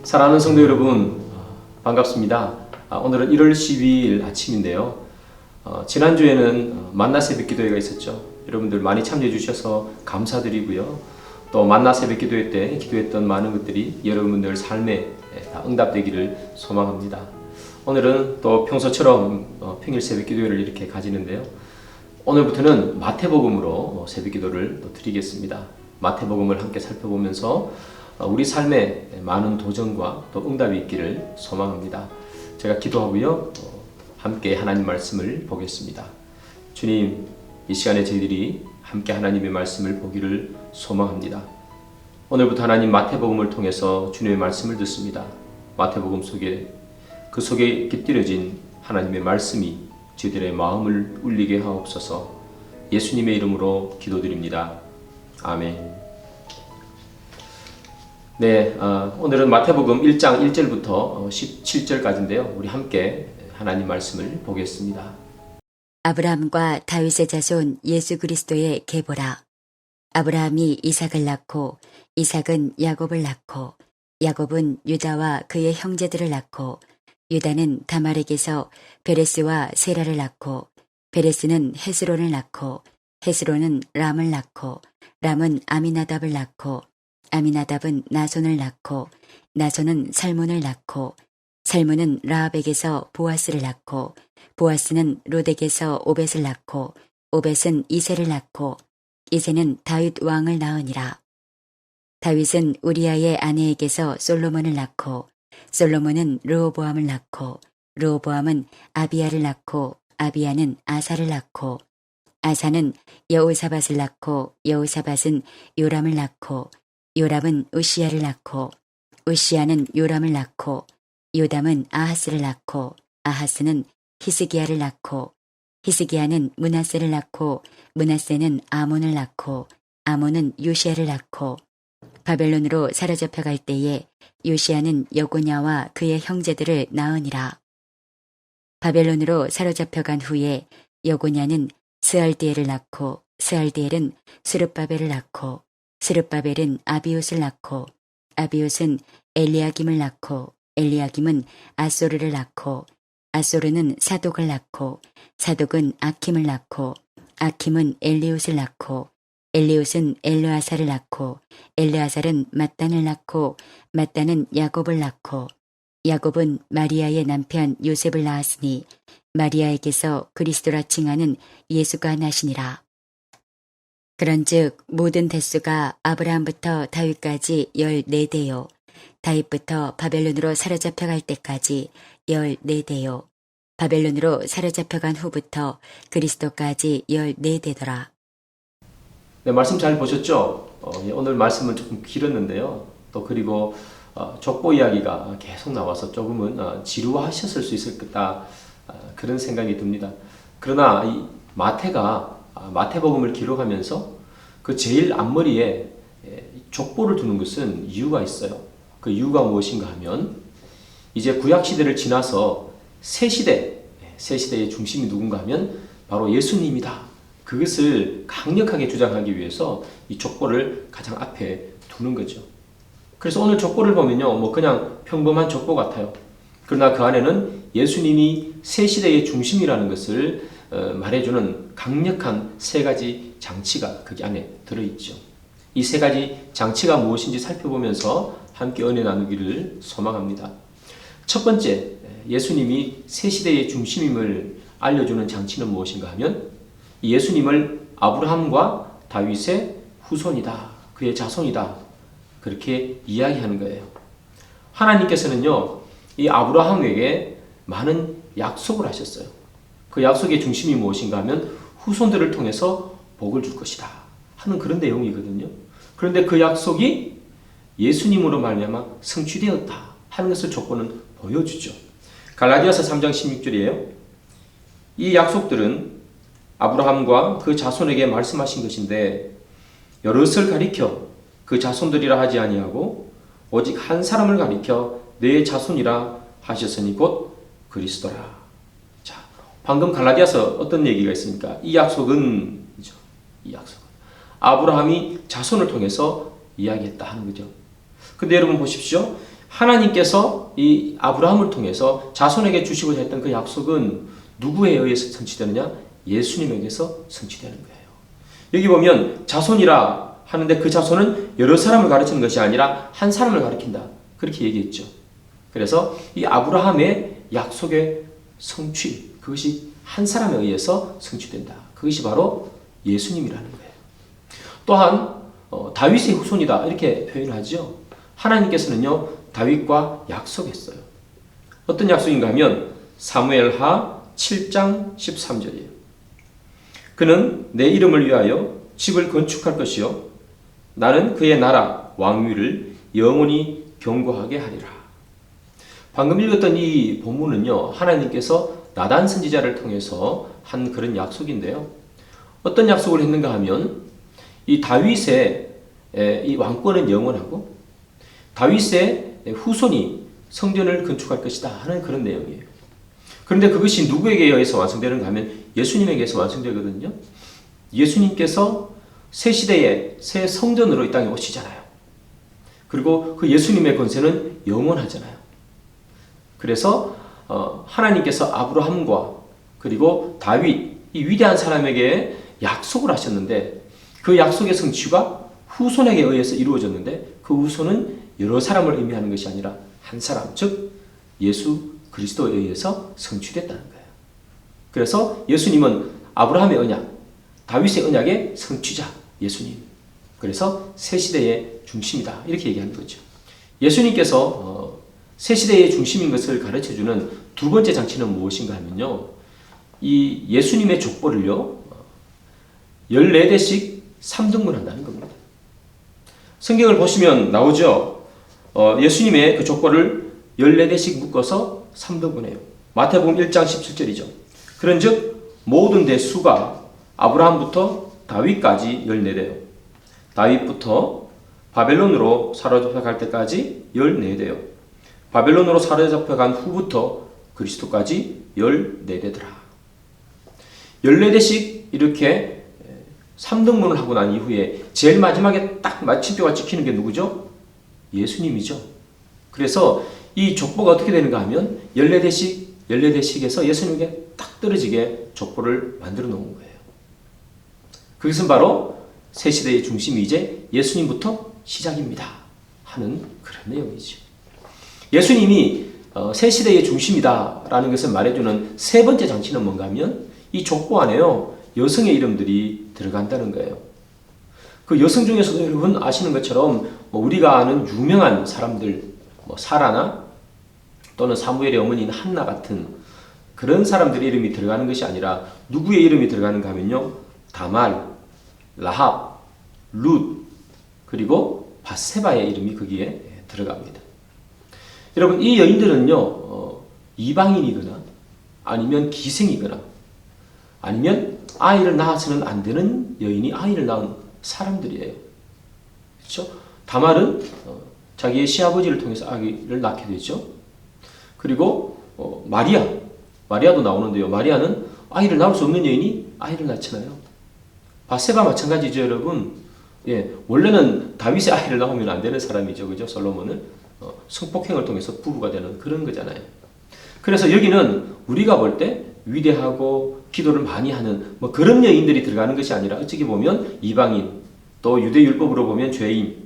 사랑하는 성도 여러분, 반갑습니다. 오늘은 1월 12일 아침인데요. 지난주에는 만나 새벽 기도회가 있었죠. 여러분들 많이 참여해 주셔서 감사드리고요. 또 만나 새벽 기도회 때 기도했던 많은 것들이 여러분들 삶에 다 응답되기를 소망합니다. 오늘은 또 평소처럼 평일 새벽 기도회를 이렇게 가지는데요. 오늘부터는 마태복음으로 새벽 기도를 또 드리겠습니다. 마태복음을 함께 살펴보면서 우리 삶에 많은 도전과 또 응답이 있기를 소망합니다. 제가 기도하고요. 함께 하나님 말씀을 보겠습니다. 주님, 이 시간에 저희들이 함께 하나님의 말씀을 보기를 소망합니다. 오늘부터 하나님 마태복음을 통해서 주님의 말씀을 듣습니다. 마태복음 속에 그 속에 깃들여진 하나님의 말씀이 저희들의 마음을 울리게 하옵소서. 예수님의 이름으로 기도드립니다. 아멘. 네, 오늘은 마태복음 1장 1절부터 17절까지인데요. 우리 함께 하나님 말씀을 보겠습니다. 아브라함과 다윗의 자손 예수 그리스도의 계보라. 아브라함이 이삭을 낳고 이삭은 야곱을 낳고 야곱은 유다와 그의 형제들을 낳고 유다는 다말에게서 베레스와 세라를 낳고 베레스는 헤스론을 낳고 헤스론은 람을 낳고 람은 아미나답을 낳고 아미나답은 나손을 낳고 나손은 살몬을 낳고 살몬은 라합에게서 보아스를 낳고 보아스는 롯에게서 오벳을 낳고 오벳은 이새를 낳고 이새는 다윗 왕을 낳으니라. 다윗은 우리아의 아내에게서 솔로몬을 낳고 솔로몬은 르호보암을 낳고 르호보암은 아비야를 낳고 아비야는 아사를 낳고 아사는 여호사밧을 낳고 여호사밧은 요람을 낳고 요람은 우시야를 낳고 우시야는 요람을 낳고 요담은 아하스를 낳고 아하스는 히스기야를 낳고 히스기야는 므낫세를 낳고 므낫세는 아몬을 낳고 아몬은 요시야를 낳고 바벨론으로 사로잡혀 갈 때에 요시야는 여고냐와 그의 형제들을 낳으니라. 바벨론으로 사로잡혀 간 후에 여고냐는 스알디엘을 낳고 스알디엘은 스룹바벨을 낳고 스룹바벨은 아비옷을 낳고 아비옷은 엘리야김을 낳고 엘리야김은 아소르를 낳고 아소르는 사독을 낳고 사독은 아킴을 낳고 아킴은 엘리옷을 낳고 엘리옷은 엘르아살을 낳고 엘르아살은 mat단을 낳고 mat단은 야곱을 낳고 야곱은 마리아의 남편 요셉을 낳았으니 마리아에게서 그리스도라 칭하는 예수가 나시니라. 그런즉 모든 대수가 아브라함부터 다윗까지 14대요 다윗부터 바벨론으로 사로잡혀 갈 때까지 14대요 바벨론으로 사로잡혀 간 후부터 그리스도까지 14대더라. 네, 말씀 잘 보셨죠? 오늘 말씀은 조금 길었는데요. 또 그리고 족보 이야기가 계속 나와서 조금은 지루하셨을 수 있을 거다, 그런 생각이 듭니다. 그러나 이 마태복음을 기록하면서 그 제일 앞머리에 족보를 두는 것은 이유가 있어요. 그 이유가 무엇인가 하면 이제 구약시대를 지나서 새 시대의 중심이 누군가 하면 바로 예수님이다. 그것을 강력하게 주장하기 위해서 이 족보를 가장 앞에 두는 거죠. 그래서 오늘 족보를 보면요, 그냥 평범한 족보 같아요. 그러나 그 안에는 예수님이 새 시대의 중심이라는 것을 말해주는 강력한 세 가지 장치가 거기 안에 들어있죠. 이 세 가지 장치가 무엇인지 살펴보면서 함께 은혜 나누기를 소망합니다. 첫 번째, 예수님이 새 시대의 중심임을 알려주는 장치는 무엇인가 하면 예수님을 아브라함과 다윗의 후손이다, 그의 자손이다, 그렇게 이야기하는 거예요. 하나님께서는요, 이 아브라함에게 많은 약속을 하셨어요. 그 약속의 중심이 무엇인가 하면 후손들을 통해서 복을 줄 것이다 하는 그런 내용이거든요. 그런데 그 약속이 예수님으로 말미암아 성취되었다 하는 것을 족보는 보여주죠. 갈라디아서 3장 16절이에요. 이 약속들은 아브라함과 그 자손에게 말씀하신 것인데 여럿을 가리켜 그 자손들이라 하지 아니하고 오직 한 사람을 가리켜 내 자손이라 하셨으니 곧 그리스도라. 자, 방금 갈라디아서 어떤 얘기가 있습니까? 이 약속은 아브라함이 자손을 통해서 이야기했다 하는 거죠. 근데 여러분 보십시오. 하나님께서 이 아브라함을 통해서 자손에게 주시고자 했던 그 약속은 누구에 의해서 성취되느냐? 예수님에게서 성취되는 거예요. 여기 보면 자손이라 하는데 그 자손은 여러 사람을 가르치는 것이 아니라 한 사람을 가리킨다. 그렇게 얘기했죠. 그래서 이 아브라함의 약속의 성취, 그것이 한 사람에 의해서 성취된다. 그것이 바로 예수님이라는 거예요. 또한 다윗의 후손이다 이렇게 표현하죠. 하나님께서는요 다윗과 약속했어요. 어떤 약속인가 하면 사무엘하 7장 13절이에요. 그는 내 이름을 위하여 집을 건축할 것이요 나는 그의 나라 왕위를 영원히 견고하게 하리라. 방금 읽었던 이 본문은요 하나님께서 나단 선지자를 통해서 한 그런 약속인데요. 어떤 약속을 했는가 하면 이 다윗의 이 왕권은 영원하고 다윗의 후손이 성전을 건축할 것이다 하는 그런 내용이에요. 그런데 그것이 누구에게 의해서 완성되는가 하면 예수님에게서 완성되거든요. 예수님께서 새 시대에 새 성전으로 이 땅에 오시잖아요. 그리고 그 예수님의 권세는 영원하잖아요. 그래서 하나님께서 아브라함과 그리고 다윗 이 위대한 사람에게 약속을 하셨는데 그 약속의 성취가 후손에게 의해서 이루어졌는데 그 후손은 여러 사람을 의미하는 것이 아니라 한 사람, 즉 예수 그리스도에 의해서 성취됐다는 거예요. 그래서 예수님은 아브라함의 언약, 다윗의 언약의 성취자, 예수님. 그래서 새 시대의 중심이다 이렇게 얘기하는 거죠. 예수님께서 새 시대의 중심인 것을 가르쳐주는 두 번째 장치는 무엇인가 하면요. 이 예수님의 족보를요. 14대씩 3등분 한다는 겁니다. 성경을 보시면 나오죠. 예수님의 그 족보를 14대씩 묶어서 3등분해요. 마태복음 1장 17절이죠. 그런즉 모든 대수가 아브라함부터 다윗까지 14대요. 다윗부터 바벨론으로 사로잡혀갈 때까지 14대요. 바벨론으로 사로잡혀간 후부터 그리스도까지 14대더라. 14대씩 이렇게 3등분을 하고 난 이후에 제일 마지막에 딱 마침표가 찍히는 게 누구죠? 예수님이죠. 그래서 이 족보가 어떻게 되는가 하면 14대씩에서 예수님에게 딱 떨어지게 족보를 만들어 놓은 거예요. 그것은 바로 새 시대의 중심이 이제 예수님부터 시작입니다 하는 그런 내용이죠. 예수님이 새 시대의 중심이다라는 것을 말해주는 세 번째 장치는 뭔가 하면 이 족보 안에요 여성의 이름들이 들어간다는 거예요. 그 여성 중에서도 여러분 아시는 것처럼 우리가 아는 유명한 사람들 사라나 또는 사무엘의 어머니인 한나 같은 그런 사람들의 이름이 들어가는 것이 아니라 누구의 이름이 들어가는가 하면요 다말, 라합, 룻 그리고 바세바의 이름이 거기에 들어갑니다. 여러분 이 여인들은요 이방인이거나 아니면 기생이거나 아니면 아이를 낳아서는 안 되는 여인이 아이를 낳은 사람들이에요. 그렇죠? 다말은 자기의 시아버지를 통해서 아기를 낳게 되죠. 그리고 마리아도 나오는데요. 마리아는 아이를 낳을 수 없는 여인이 아이를 낳잖아요. 바세바 마찬가지죠, 여러분. 예, 원래는 다윗의 아이를 낳으면 안 되는 사람이죠, 그죠? 솔로몬은 성폭행을 통해서 부부가 되는 그런 거잖아요. 그래서 여기는 우리가 볼 때 위대하고 기도를 많이 하는 그런 여인들이 들어가는 것이 아니라 어찌 보면 이방인 또 유대 율법으로 보면 죄인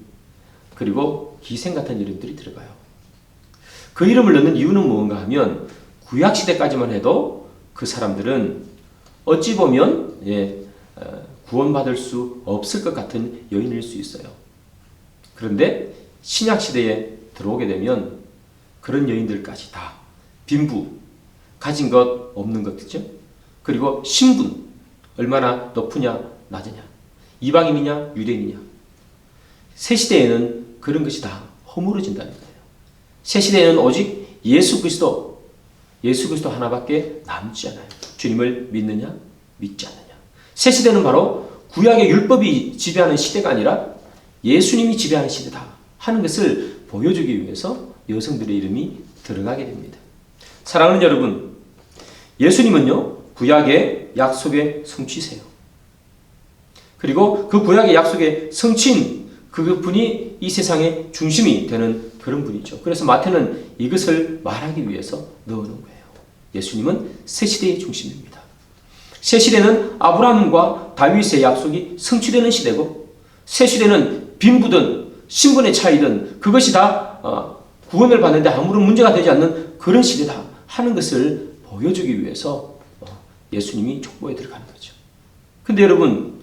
그리고 기생 같은 이름들이 들어가요. 그 이름을 넣는 이유는 무엇인가 하면 구약 시대까지만 해도 그 사람들은 어찌 보면 구원받을 수 없을 것 같은 여인일 수 있어요. 그런데 신약 시대에 들어오게 되면 그런 여인들까지 다 빈부, 가진 것 없는 것 그죠? 그리고 신분 얼마나 높으냐 낮으냐 이방인이냐 유대인이냐 새 시대에는 그런 것이 다 허물어진다는 거예요. 새 시대에는 오직 예수 그리스도 하나밖에 남지 않아요. 주님을 믿느냐 믿지 않느냐. 새 시대는 바로 구약의 율법이 지배하는 시대가 아니라 예수님이 지배하는 시대다 하는 것을 보여주기 위해서 여성들의 이름이 들어가게 됩니다. 사랑하는 여러분, 예수님은요 구약의 약속의 성취세요. 그리고 그 구약의 약속의 성취인 그분이 이 세상의 중심이 되는 그런 분이죠. 그래서 마태는 이것을 말하기 위해서 넣어놓은 거예요. 예수님은 새 시대의 중심입니다. 새 시대는 아브라함과 다윗의 약속이 성취되는 시대고, 새 시대는 빈부든 신분의 차이든 그것이 다 구원을 받는데 아무런 문제가 되지 않는 그런 시대다 하는 것을 보여주기 위해서 예수님이 족보에 들어가는 거죠. 근데 여러분,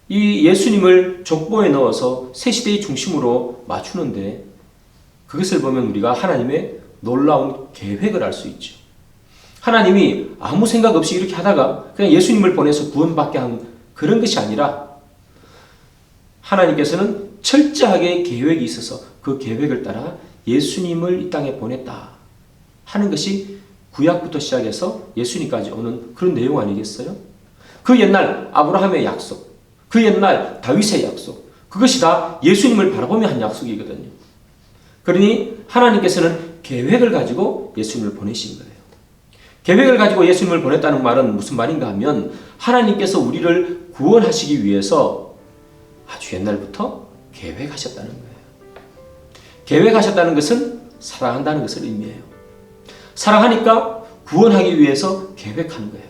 이 예수님을 족보에 넣어서 새 시대의 중심으로 맞추는데, 그것을 보면 우리가 하나님의 놀라운 계획을 알 수 있죠. 하나님이 아무 생각 없이 이렇게 하다가 그냥 예수님을 보내서 구원받게 한 그런 것이 아니라, 하나님께서는 철저하게 계획이 있어서 그 계획을 따라 예수님을 이 땅에 보냈다 하는 것이 구약부터 시작해서 예수님까지 오는 그런 내용 아니겠어요? 그 옛날 아브라함의 약속, 그 옛날 다윗의 약속, 그것이 다 예수님을 바라보며 한 약속이거든요. 그러니 하나님께서는 계획을 가지고 예수님을 보내신 거예요. 계획을 가지고 예수님을 보냈다는 말은 무슨 말인가 하면, 하나님께서 우리를 구원하시기 위해서 아주 옛날부터 계획하셨다는 거예요. 계획하셨다는 것은 사랑한다는 것을 의미해요. 사랑하니까 구원하기 위해서 계획하는 거예요.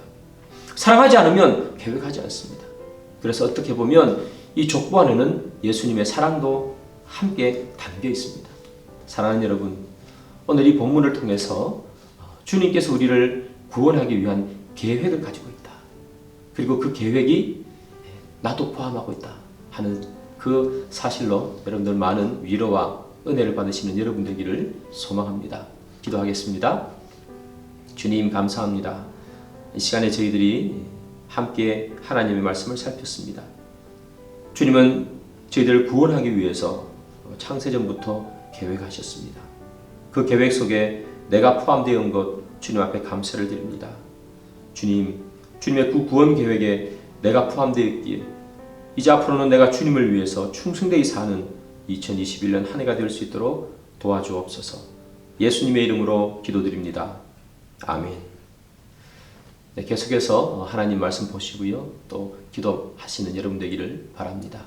사랑하지 않으면 계획하지 않습니다. 그래서 어떻게 보면 이 족보 안에는 예수님의 사랑도 함께 담겨 있습니다. 사랑하는 여러분, 오늘 이 본문을 통해서 주님께서 우리를 구원하기 위한 계획을 가지고 있다. 그리고 그 계획이 나도 포함하고 있다 하는 그 사실로 여러분들 많은 위로와 은혜를 받으시는 여러분 되기를 소망합니다. 기도하겠습니다. 주님, 감사합니다. 이 시간에 저희들이 함께 하나님의 말씀을 살폈습니다. 주님은 저희들을 구원하기 위해서 창세전부터 계획하셨습니다. 그 계획 속에 내가 포함되어 온 것 주님 앞에 감사를 드립니다. 주님, 주님의 그 구원 계획에 내가 포함되어 있기에 이제 앞으로는 내가 주님을 위해서 충성되이 사는 2021년 한 해가 될 수 있도록 도와주옵소서. 예수님의 이름으로 기도드립니다. 아멘. 네, 계속해서 하나님 말씀 보시고요, 또 기도하시는 여러분 되기를 바랍니다.